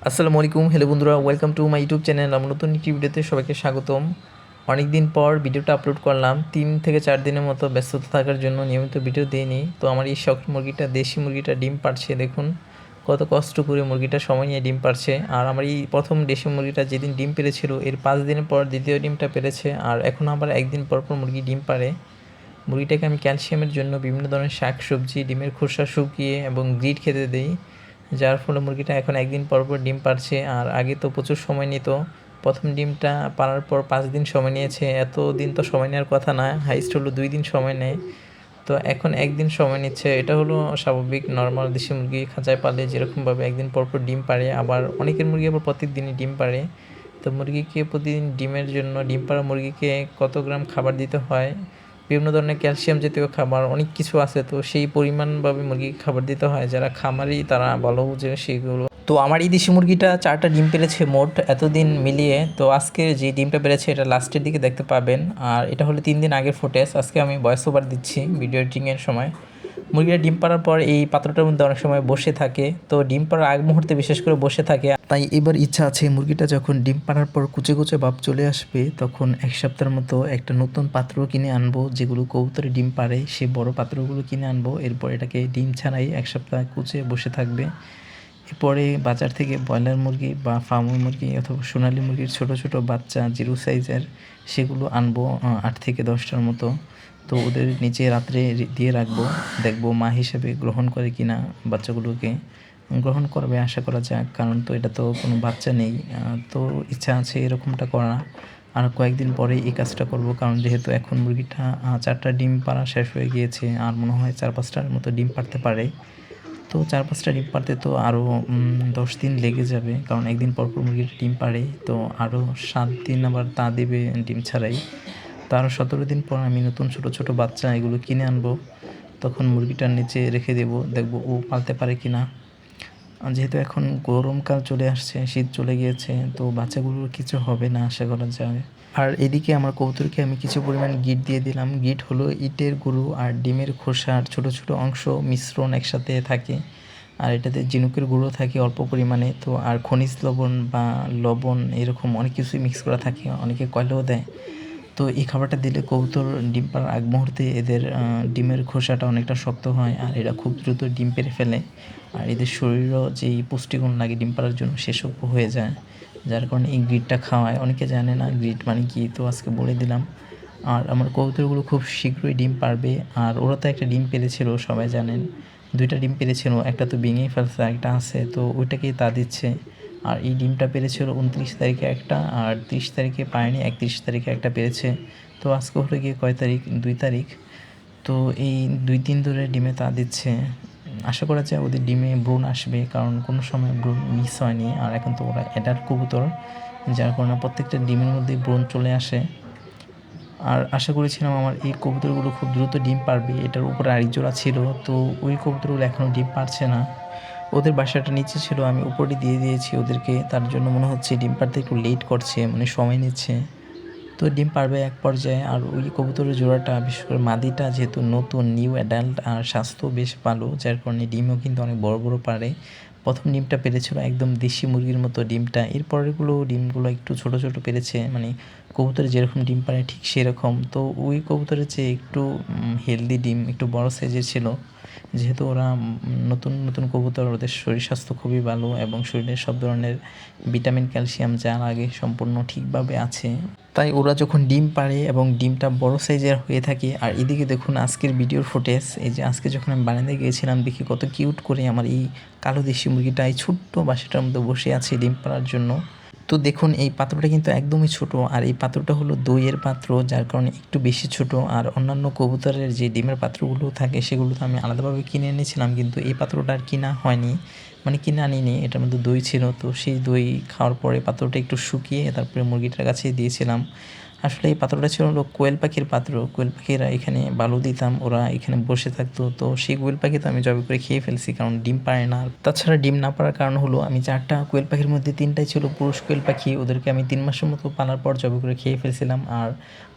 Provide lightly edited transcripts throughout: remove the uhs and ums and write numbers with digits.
আসসালামু আলাইকুম, হ্যালো বন্ধুরা, welcome to my YouTube channel. আমার নতুন একটি ভিডিওতে সবাইকে স্বাগতম। অনেক দিন পর ভিডিওটা আপলোড করলাম। 3 থেকে 4 দিনের মতো ব্যস্ততা থাকার জন্য নিয়মিত ভিডিও দিইনি। তো আমার এই শখ মুরগিটা, দেশি মুরগিটা ডিম পাড়ছে। দেখুন কত কষ্ট করে মুরগিটা সময় নিয়ে ডিম পাড়ছে। আর আমার এই প্রথম দেশি মুরগিটা যেদিন ডিম পেড়েছিল, এর 5 দিনের পর দ্বিতীয় ডিমটা পেড়েছে। আর এখন আবার একদিন পর পর মুরগি ডিম পাড়ে। মুরগিটাকে আমি ক্যালসিয়ামের জন্য বিভিন্ন ধরনের শাক সবজি, ডিমের খোসা শুকিয়ে এবং গ্রিট খেতে দিই, যার ফলে মুরগিটা এখন একদিন পর পর ডিম পাড়ছে। আর আগে তো প্রচুর সময় নিত। প্রথম ডিমটা পাড়ার পর 5 দিন সময় নিয়েছে। এত দিন তো সময় নেওয়ার কথা না, হাইস্ট হলো 2 দিন সময় নেয়। তো এখন একদিন সময় নিচ্ছে। এটা হলো স্বাভাবিক, নর্মাল দেশি মুরগি খাঁচায় পালে যেরকমভাবে একদিন পর পর ডিম পাড়ে। আবার অনেকের মুরগি আবার প্রত্যেকদিনই ডিম পাড়ে। তো মুরগিকে প্রতিদিন ডিমের জন্য, ডিম পাড়া মুরগিকে কত গ্রাম খাবার দিতে হয়, বিভিন্ন ধরনের ক্যালসিয়াম জাতীয় খাবার অনেক কিছু আছে। তো সেই পরিমাণভাবে মুরগিকে খাবার দিতে হয়। যারা খামারি তারা ভালো বুঝে সেগুলো। তো আমার এই দেশি মুরগিটা 4টা ডিম পেড়েছে মোট এতদিন মিলিয়ে। তো আজকে যে ডিমটা পেড়েছে এটা লাস্টের দিকে দেখতে পাবেন। আর এটা হলো 3 দিন আগের ফুটেজ। আজকে আমি ভয়েস ওভার দিচ্ছি ভিডিও এডিটিংয়ের সময়। মুরগিরা ডিম পাড়ার পর এই পাত্রটার মধ্যে অনেক সময় বসে থাকে। তো ডিম পাড়ার আগ মুহূর্তে বিশেষ করে বসে থাকে। তাই এবার ইচ্ছা আছে মুরগিটা যখন ডিম পাড়ার পর কুচে কুচে ভাব চলে আসবে, তখন 1 সপ্তাহের মতো একটা নতুন পাত্র কিনে আনবো, যেগুলো কবুতরে ডিম পাড়ে সে বড় পাত্রগুলো কিনে আনবো। এরপর এটাকে ডিম ছাড়াই 1 সপ্তাহ কুচে বসে থাকবে। এরপরে বাজার থেকে ব্রয়লার মুরগি বা ফার্মের মুরগি অথবা সোনালী মুরগির ছোট ছোট বাচ্চা জিরো সাইজের সেগুলো আনবো 8 থেকে 10টার মতো। তো ওদের নিচে রাত্রে দিয়ে রাখবো, দেখবো মা হিসেবে গ্রহণ করে কিনা বাচ্চাগুলোকে। গ্রহণ করবে আশা করা যাক, কারণ তো এটা তো কোনো বাচ্চা নেই। তো ইচ্ছা আছে এরকমটা করা। আর কয়েকদিন পরে এই কাজটা করব, কারণ যেহেতু এখন মুরগিটা 4টা ডিম পাড়া শেষ হয়ে গিয়েছে, আর মনে হয় 4-5টার মতো ডিম পাড়তে পারে। তো 4-5টা ডিম পাড়তে তো আরও 10 দিন লেগে যাবে, কারণ একদিন পর পর মুরগিটা ডিম পাড়ে। তো আরও 7 দিন আবার তা দেবে ডিম ছাড়াই। তো আরও 17 দিন পর আমি নতুন ছোট ছোট বাচ্চা এগুলো কিনে আনবো। তখন মুরগিটার নিচে রেখে দেবো, দেখবো ও পালতে পারে কি না। যেহেতু এখন গরমকাল চলে আসছে, শীত চলে গিয়েছে, তো বাচ্চাগুলোর কিছু হবে না আশা করা যায়। আর এদিকে আমার কবুতরকে আমি কিছু পরিমাণ গিট দিয়ে দিলাম। গিট হলো ইটের গুঁড়ো আর ডিমের খোসার ছোট ছোট অংশ মিশ্রণ একসাথে থাকে। আর এটাতে ঝিনুকের গুঁড়ো থাকে অল্প পরিমাণে। তো আর খনিজ লবণ বা লবণ এরকম অনেক কিছুই মিক্স করা থাকে, অনেকে কয়লাও দেয়। তো এই খাবারটা দিলে কবুতর ডিম পাড়ার আগ মুহূর্তে এদের ডিমের খোসাটা অনেকটা শক্ত হয়, আর এরা খুব দ্রুত ডিম পেড়ে ফেলে। আর এদের শরীরেও যেই পুষ্টিগুণ লাগে ডিম পাড়ার জন্য সেসব হয়ে যায়, যার কারণে এই গ্রিটটা খাওয়ায়। অনেকে জানে না গ্রিট মানে কি, তো আজকে বলে দিলাম। আর আমার কবুতরগুলো খুব শীঘ্রই ডিম পারবে। আর ওরা তো একটা ডিম পেড়েছিল, সবাই জানেন। 2টা ডিম পেড়েছিল, একটা তো ভেঙেই ফেলছে, একটা আছে, তো ওইটাকেই তা দিচ্ছে। আর এই ডিমটা পেড়েছিল 29 তারিখে একটা, আর 30 তারিখে পায়নি, 31 তারিখে একটা পেড়েছে। তো আজকে হলো গিয়ে কয় তারিখ, 2 তারিখ। তো এই 2 দিন ধরে ডিমে তা দিচ্ছে। আশা করা যায় ওদের ডিমে ব্রণ আসবে, কারণ কোনো সময় ব্রণ মিস হয়নি। আর এখন তো ওরা অ্যাডাল্ট কবুতর, যার কারণে প্রত্যেকটা ডিমের মধ্যে ব্রণ চলে আসে। আর আশা করেছিলাম আমার এই কবুতরগুলো খুব দ্রুত ডিম পারবে, এটার উপরে আরেক জোড়া ছিল। তো ওই কবুতরগুলো এখনও ডিম পারছে না। ওদের বাসাটা নিচে ছিল, আমি উপরে দিয়ে দিয়েছি ওদেরকে, তার জন্য মনে হচ্ছে ডিম পারতে একটু লেট করছে, মানে সময় নিচ্ছে। তো ডিম পারবে এক পর্যায়ে। আর ওই কবুতরের জোড়াটা, বিশেষ করে মাদিটা যেহেতু নতুন নিউ অ্যাডাল্ট আর স্বাস্থ্য বেশ ভালো, যার কারণে ডিমও কিন্তু অনেক বড় বড় পারে। প্রথম ডিমটা পেরেছিল একদম দেশি মুরগির মতো ডিমটা। এরপরেরগুলো ডিমগুলো একটু ছোট ছোট পেরেছে, মানে কবুতরে যেরকম ডিম পারে ঠিক সেরকম। তো ওই কবুতরের চেয়ে একটু হেলদি ডিম, একটু বড় সাইজের ছিল। যেহেতু ওরা নতুন নতুন কবুতর, ওদের শরীর স্বাস্থ্য খুবই ভালো এবং শরীরের সব ধরনের ভিটামিন ক্যালসিয়াম যা লাগে সম্পূর্ণ ঠিকভাবে আছে। তাই ওরা যখন ডিম পাড়ে এবং ডিমটা বড় সাইজের হয়ে থাকে। আর এদিকে দেখুন আজকের ভিডিওর ফুটেজ, এই যে আজকে যখন আমি বারান্দায় গিয়েছিলাম, দেখি কত কিউট করে আমার এই কালো দেশি মুরগিটা এই ছোট্ট বাসাটার মধ্যে বসে আছে ডিম পাড়ার জন্য। তো দেখুন এই পাত্রটা কিন্তু একদমই ছোট, আর এই পাত্রটা হলো দইয়ের পাত্র, যার কারণে একটু বেশি ছোট। আর অন্যান্য কবুতরের যে ডিমের পাত্রগুলো থাকে সেগুলো তো আমি আলাদাভাবে কিনে এনেছিলাম, কিন্তু এই পাত্রটা আর কিনা হয়নি, মানে কিনে আনিনি। এটার মধ্যে দই ছিল, তো সেই দই খাওয়ার পরে পাত্রটা একটু শুকিয়ে তারপরে মুরগিটার কাছে দিয়েছিলাম। আসলে এই পাত্রটা ছিল হলো কোয়েল পাখির পাত্র। কোয়েল পাখিরা এখানে বালু দিতাম, ওরা এখানে বসে থাকতো। তো সেই কোয়েল পাখি তো আমি জবে করে খেয়ে ফেলছি, কারণ ডিম পারে না। তাছাড়া ডিম না পারার কারণ হলো আমি 4টা কোয়েল পাখির মধ্যে 3টাই ছিল পুরুষ কোয়েল পাখি, ওদেরকে আমি 3 মাসের মতো পালার পর জবে করে খেয়ে ফেলছিলাম। আর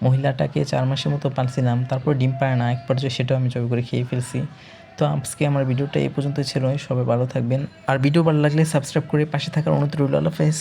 মহিলাটাকে 4 মাসের মতো পালছিলাম, তারপর ডিম পারে না, এক পর্যায়ে সেটাও আমি জবে করে খেয়ে ফেলছি। তো আজকে আমার ভিডিওটা এই পর্যন্ত ছিল, সবাই ভালো থাকবেন। আর ভিডিও ভালো লাগলে সাবস্ক্রাইব করে পাশে থাকার অনুরোধ রইল। আল্লাহ হাফেজ।